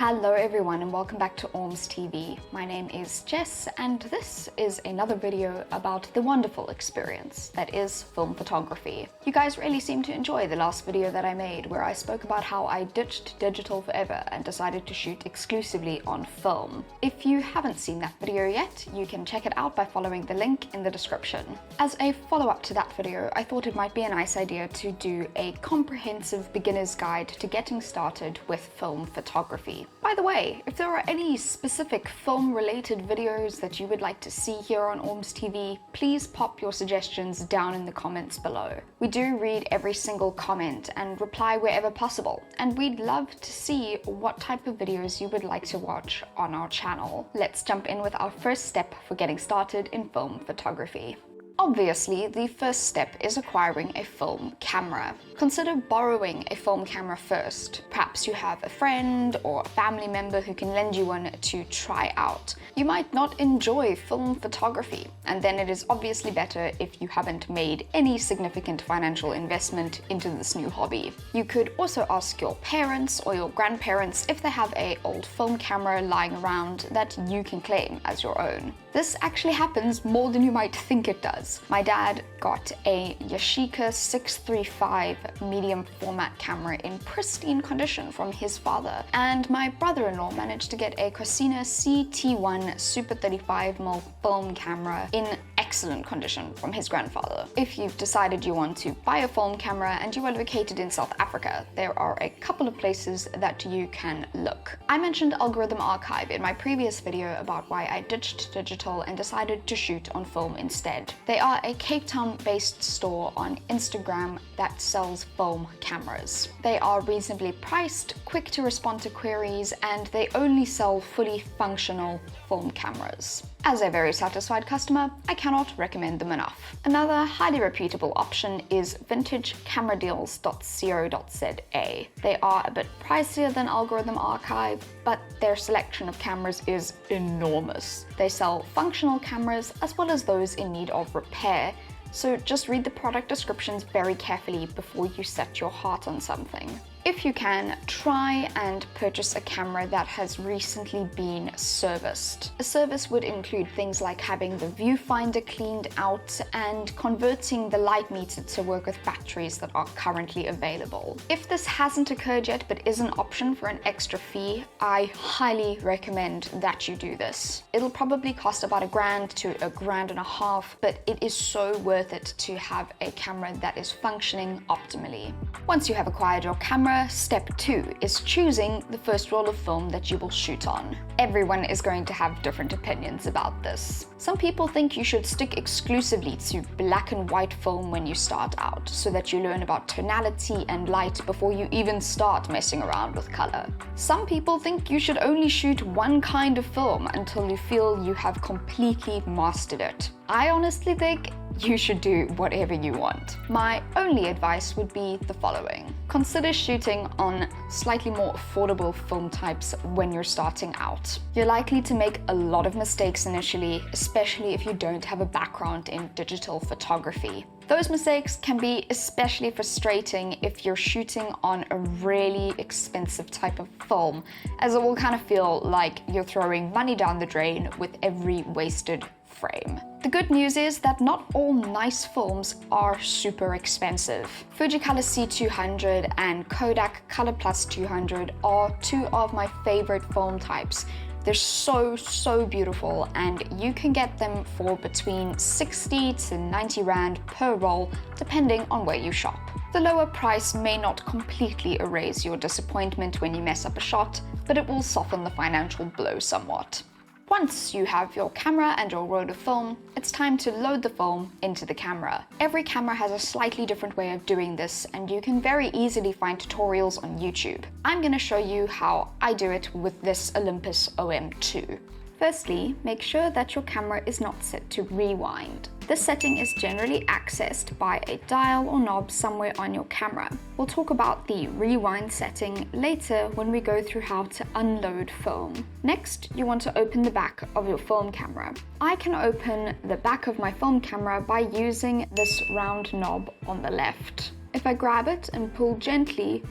Hello everyone and welcome back to OrmsTV. My name is Jess and this is another video about the wonderful experience that is film photography. You guys really seem to enjoy the last video that I made where I spoke about how I ditched digital forever and decided to shoot exclusively on film. If you haven't seen that video yet, you can check it out by following the link in the description. As a follow-up to that video, I thought it might be a nice idea to do a comprehensive beginner's guide to getting started with film photography. By the way, if there are any specific film-related videos that you would like to see here on OrmsTV, please pop your suggestions down in the comments below. We do read every single comment and reply wherever possible, and we'd love to see what type of videos you would like to watch on our channel. Let's jump in with our first step for getting started in film photography. Obviously, the first step is acquiring a film camera. Consider borrowing a film camera first. Perhaps you have a friend or a family member who can lend you one to try out. You might not enjoy film photography, and then it is obviously better if you haven't made any significant financial investment into this new hobby. You could also ask your parents or your grandparents if they have an old film camera lying around that you can claim as your own. This actually happens more than you might think it does. My dad got a Yashica 635 medium format camera in pristine condition from his father, and my brother-in-law managed to get a Cosina CT1 Super 35mm film camera in excellent condition from his grandfather. If you've decided you want to buy a film camera and you are located in South Africa, there are a couple of places that you can look. I mentioned Algorithm Archive in my previous video about why I ditched digital and decided to shoot on film instead. They are a Cape Town-based store on Instagram that sells film cameras. They are reasonably priced, quick to respond to queries, and they only sell fully functional film cameras. As a very satisfied customer, I cannot recommend them enough. Another highly reputable option is vintagecameradeals.co.za. They are a bit pricier than Algorithm Archive, but their selection of cameras is enormous. They sell functional cameras as well as those in need of repair, so just read the product descriptions very carefully before you set your heart on something. If you can, try and purchase a camera that has recently been serviced. A service would include things like having the viewfinder cleaned out and converting the light meter to work with batteries that are currently available. If this hasn't occurred yet but is an option for an extra fee, I highly recommend that you do this. It'll probably cost about $1,000 to $1,500, but it is so worth it to have a camera that is functioning optimally. Once you have acquired your camera, step 2 is choosing the first roll of film that you will shoot on. Everyone is going to have different opinions about this. Some people think you should stick exclusively to black and white film when you start out, so that you learn about tonality and light before you even start messing around with color. Some people think you should only shoot one kind of film until you feel you have completely mastered it. I honestly think you should do whatever you want. My only advice would be the following. Consider shooting on slightly more affordable film types when you're starting out. You're likely to make a lot of mistakes initially, especially if you don't have a background in digital photography. Those mistakes can be especially frustrating if you're shooting on a really expensive type of film, as it will kind of feel like you're throwing money down the drain with every wasted frame. The good news is that not all nice films are super expensive. Fujicolor C200 and Kodak Color Plus 200 are two of my favorite film types. They're so beautiful, and you can get them for between 60 to 90 Rand per roll, depending on where you shop. The lower price may not completely erase your disappointment when you mess up a shot, but it will soften the financial blow somewhat. Once you have your camera and your roll of film, it's time to load the film into the camera. Every camera has a slightly different way of doing this, and you can very easily find tutorials on YouTube. I'm going to show you how I do it with this Olympus OM2. Firstly, make sure that your camera is not set to rewind. This setting is generally accessed by a dial or knob somewhere on your camera. We'll talk about the rewind setting later when we go through how to unload film. Next, you want to open the back of your film camera. I can open the back of my film camera by using this round knob on the left. If I grab it and pull gently,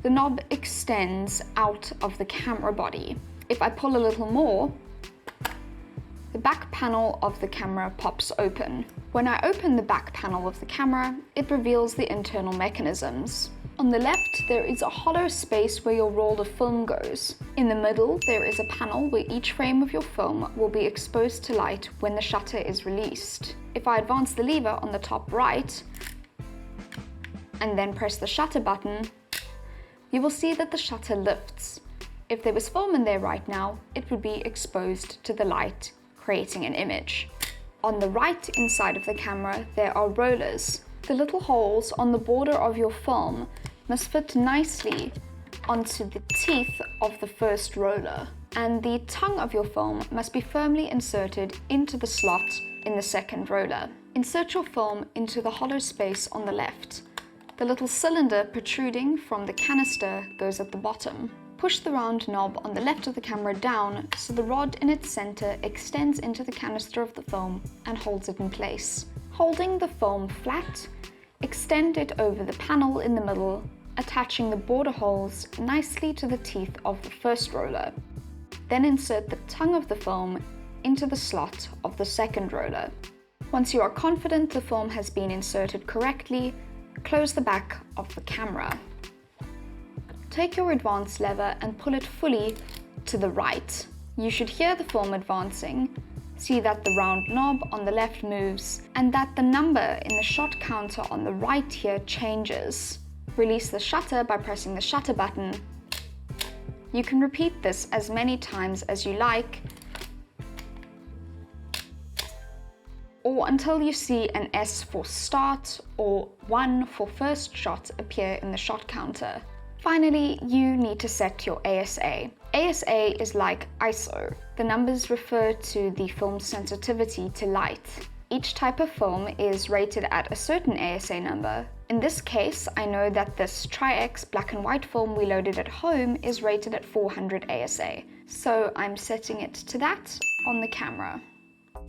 the knob extends out of the camera body. If I pull a little more, the back panel of the camera pops open. When I open the back panel of the camera, it reveals the internal mechanisms. On the left, there is a hollow space where your roll of film goes. In the middle, there is a panel where each frame of your film will be exposed to light when the shutter is released. If I advance the lever on the top right, and then press the shutter button, you will see that the shutter lifts. If there was film in there right now, it would be exposed to the light, creating an image. On the right inside of the camera, there are rollers. The little holes on the border of your film must fit nicely onto the teeth of the first roller, and the tongue of your film must be firmly inserted into the slot in the second roller. Insert your film into the hollow space on the left. The little cylinder protruding from the canister goes at the bottom. Push the round knob on the left of the camera down so the rod in its center extends into the canister of the film and holds it in place. Holding the film flat, extend it over the panel in the middle, attaching the border holes nicely to the teeth of the first roller. Then insert the tongue of the film into the slot of the second roller. Once you are confident the film has been inserted correctly, close the back of the camera. Take your advance lever and pull it fully to the right. You should hear the film advancing, see that the round knob on the left moves, and that the number in the shot counter on the right here changes. Release the shutter by pressing the shutter button. You can repeat this as many times as you like, or until you see an S for start or 1 for first shot appear in the shot counter. Finally, you need to set your ASA. ASA is like ISO. The numbers refer to the film's sensitivity to light. Each type of film is rated at a certain ASA number. In this case, I know that this Tri-X black and white film we loaded at home is rated at 400 ASA, so I'm setting it to that on the camera.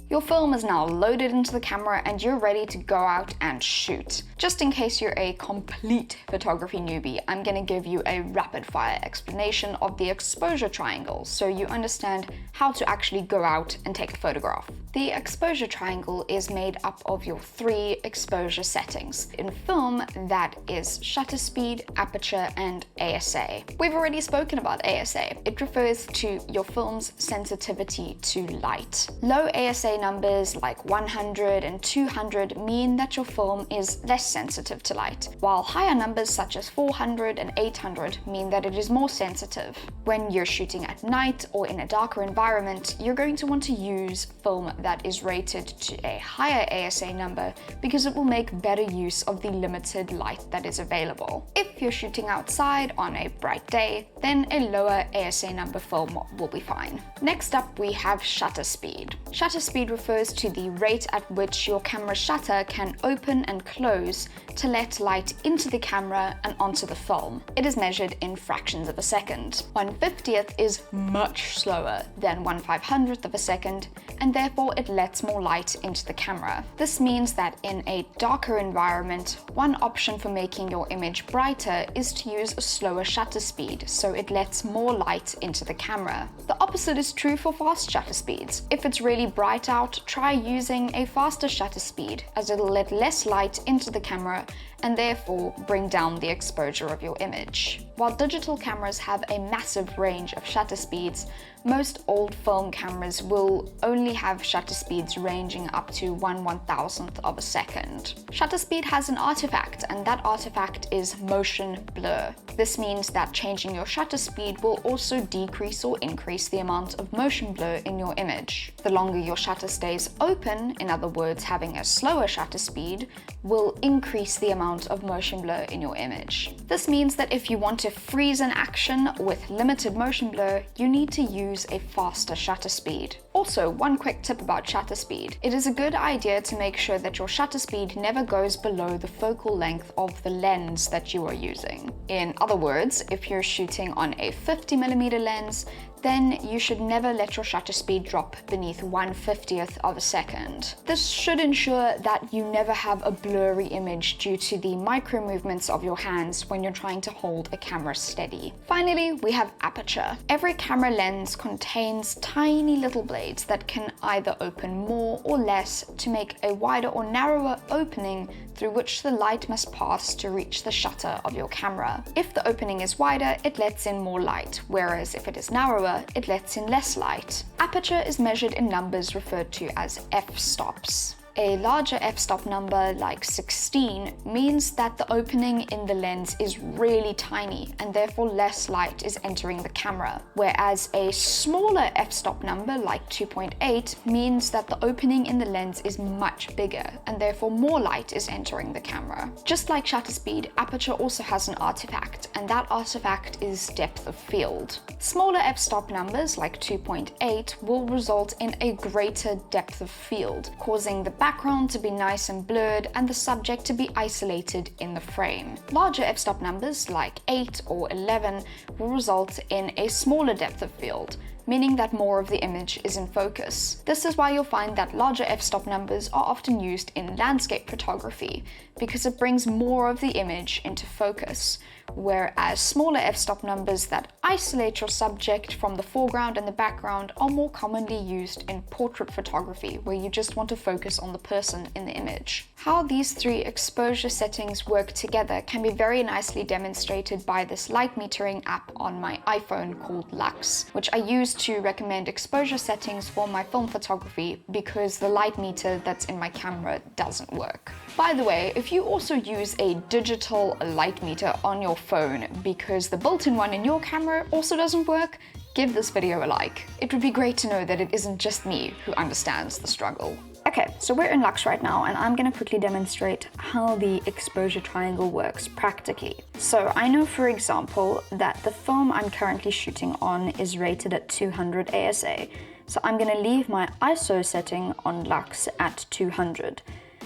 Your film is now loaded into the camera and you're ready to go out and shoot. Just in case you're a complete photography newbie, I'm going to give you a rapid fire explanation of the exposure triangle so you understand how to actually go out and take a photograph. The exposure triangle is made up of your 3 exposure settings. In film, that is shutter speed, aperture, and ASA. We've already spoken about ASA. It refers to your film's sensitivity to light. Low ASA numbers like 100 and 200 mean that your film is less sensitive to light, while higher numbers such as 400 and 800 mean that it is more sensitive. When you're shooting at night or in a darker environment, you're going to want to use film that is rated to a higher ASA number because it will make better use of the limited light that is available. If you're shooting outside on a bright day, then a lower ASA number film will be fine. Next up, we have shutter speed. Shutter speed refers to the rate at which your camera shutter can open and close to let light into the camera and onto the film. It is measured in fractions of a second. 1/50th is much slower than 1/500th of a second, and therefore it lets more light into the camera. This means that in a darker environment, one option for making your image brighter is to use a slower shutter speed, so it lets more light into the camera. The opposite is true for fast shutter speeds. If it's really bright out, try using a faster shutter speed, as it'll let less light into the camera and therefore bring down the exposure of your image. While digital cameras have a massive range of shutter speeds, most old film cameras will only have shutter speeds ranging up to 1/1000th of a second. Shutter speed has an artifact, and that artifact is motion blur. This means that changing your shutter speed will also decrease or increase the amount of motion blur in your image. The longer your shutter stays open, in other words having a slower shutter speed, will increase the amount of motion blur in your image. This means that if you want to freeze an action with limited motion blur, you need to use a faster shutter speed. Also, one quick tip about shutter speed. It is a good idea to make sure that your shutter speed never goes below the focal length of the lens that you are using. In other words, if you're shooting on a 50mm lens, then you should never let your shutter speed drop beneath 1/50th of a second. This should ensure that you never have a blurry image due to the micro movements of your hands when you're trying to hold a camera steady. Finally, we have aperture. Every camera lens contains tiny little blades that can either open more or less to make a wider or narrower opening through which the light must pass to reach the shutter of your camera. If the opening is wider, it lets in more light, whereas if it is narrower, it lets in less light. Aperture is measured in numbers referred to as f-stops. A larger f-stop number, like 16, means that the opening in the lens is really tiny and therefore less light is entering the camera, whereas a smaller f-stop number, like 2.8, means that the opening in the lens is much bigger and therefore more light is entering the camera. Just like shutter speed, aperture also has an artifact, and that artifact is depth of field. Smaller f-stop numbers, like 2.8, will result in a greater depth of field, causing the background to be nice and blurred and the subject to be isolated in the frame. Larger f-stop numbers like 8 or 11 will result in a smaller depth of field, meaning that more of the image is in focus. This is why you'll find that larger f-stop numbers are often used in landscape photography, because it brings more of the image into focus, whereas smaller f-stop numbers that isolate your subject from the foreground and the background are more commonly used in portrait photography, where you just want to focus on the person in the image. How these three exposure settings work together can be very nicely demonstrated by this light metering app on my iPhone called Lux, which I use to recommend exposure settings for my film photography because the light meter that's in my camera doesn't work. By the way, if you also use a digital light meter on your phone because the built-in one in your camera also doesn't work, give this video a like. It would be great to know that it isn't just me who understands the struggle. Okay, so we're in Lux right now and I'm going to quickly demonstrate how the exposure triangle works practically. So I know, for example, that the film I'm currently shooting on is rated at 200 ASA. So I'm going to leave my ISO setting on Lux at 200.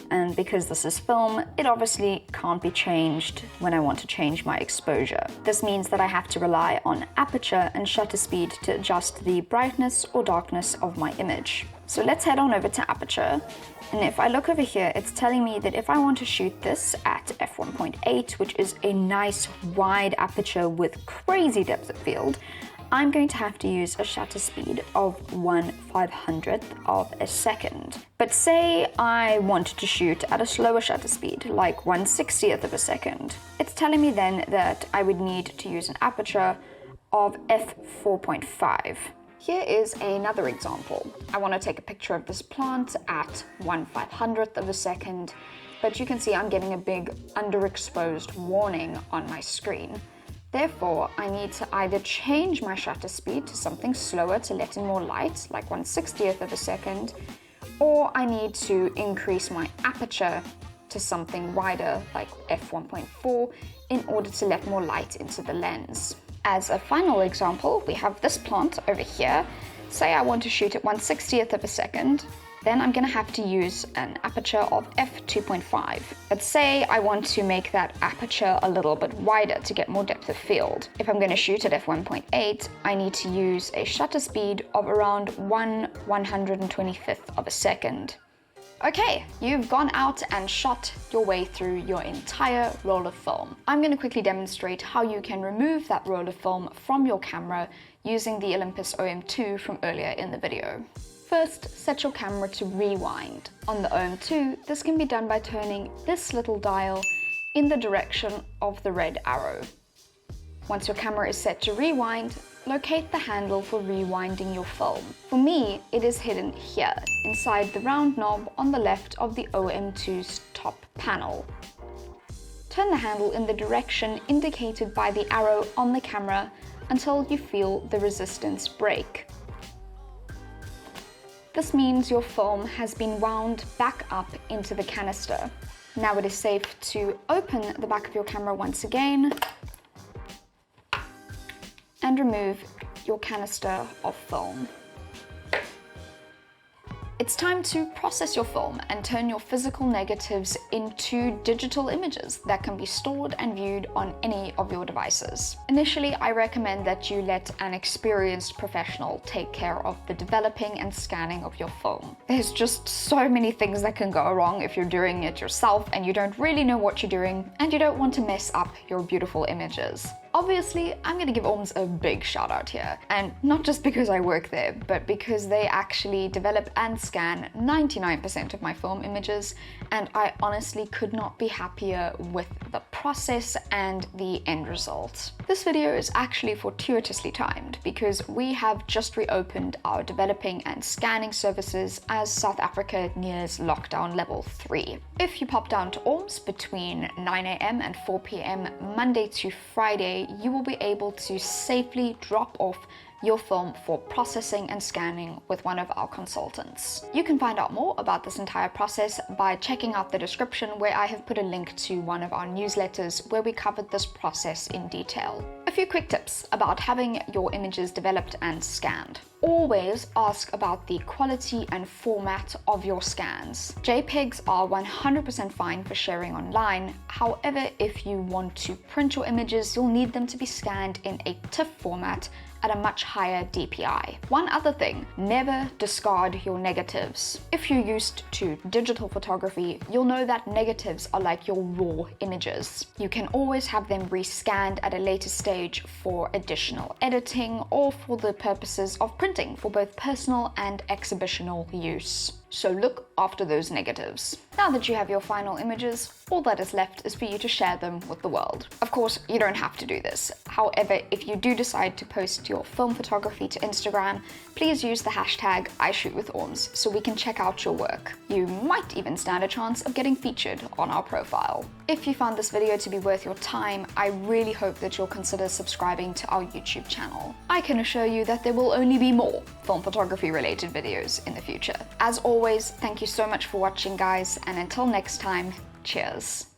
And because this is film, it obviously can't be changed when I want to change my exposure. This means that I have to rely on aperture and shutter speed to adjust the brightness or darkness of my image. So let's head on over to aperture. And if I look over here, it's telling me that if I want to shoot this at f1.8, which is a nice wide aperture with crazy depth of field, I'm going to have to use a shutter speed of 1/500th of a second. But say I wanted to shoot at a slower shutter speed, like 1/60th of a second. It's telling me then that I would need to use an aperture of f4.5. Here is another example. I want to take a picture of this plant at 1/500th of a second, but you can see I'm getting a big underexposed warning on my screen. Therefore, I need to either change my shutter speed to something slower to let in more light, like 1/60th of a second, or I need to increase my aperture to something wider, like f1.4, in order to let more light into the lens. As a final example, we have this plant over here. Say I want to shoot at 1/60th of a second, then I'm going to have to use an aperture of f2.5. But say I want to make that aperture a little bit wider to get more depth of field. If I'm going to shoot at f1.8, I need to use a shutter speed of around 1/125th of a second. Okay, you've gone out and shot your way through your entire roll of film. I'm going to quickly demonstrate how you can remove that roll of film from your camera using the Olympus OM2 from earlier in the video. First, set your camera to rewind. On the OM2, this can be done by turning this little dial in the direction of the red arrow. Once your camera is set to rewind, locate the handle for rewinding your film. For me, it is hidden here, inside the round knob on the left of the OM2's top panel. Turn the handle in the direction indicated by the arrow on the camera until you feel the resistance break. This means your film has been wound back up into the canister. Now it is safe to open the back of your camera once again and remove your canister of film. It's time to process your film and turn your physical negatives into digital images that can be stored and viewed on any of your devices. Initially, I recommend that you let an experienced professional take care of the developing and scanning of your film. There's just so many things that can go wrong if you're doing it yourself and you don't really know what you're doing and you don't want to mess up your beautiful images. Obviously, I'm going to give Orms a big shout out here, and not just because I work there, but because they actually develop and scan 99% of my film images, and I honestly could not be happier with the process and the end result. This video is actually fortuitously timed because we have just reopened our developing and scanning services as South Africa nears lockdown level 3. If you pop down to Orms between 9 AM and 4 PM Monday to Friday, you will be able to safely drop off your film for processing and scanning with one of our consultants. You can find out more about this entire process by checking out the description, where I have put a link to one of our newsletters where we covered this process in detail. A few quick tips about having your images developed and scanned. Always ask about the quality and format of your scans. JPEGs are 100% fine for sharing online. However, if you want to print your images, you'll need them to be scanned in a TIFF format at a much higher DPI. One other thing, never discard your negatives. If you're used to digital photography, you'll know that negatives are like your raw images. You can always have them rescanned at a later stage for additional editing or for the purposes of printing for both personal and exhibitional use. So look after those negatives. Now that you have your final images, all that is left is for you to share them with the world. Of course, you don't have to do this. However, if you do decide to post your film photography to Instagram, please use the hashtag #IShootWithOrms so we can check out your work. You might even stand a chance of getting featured on our profile. If you found this video to be worth your time, I really hope that you'll consider subscribing to our YouTube channel. I can assure you that there will only be more film photography related videos in the future. As always, thank you so much for watching, guys, and until next time, cheers.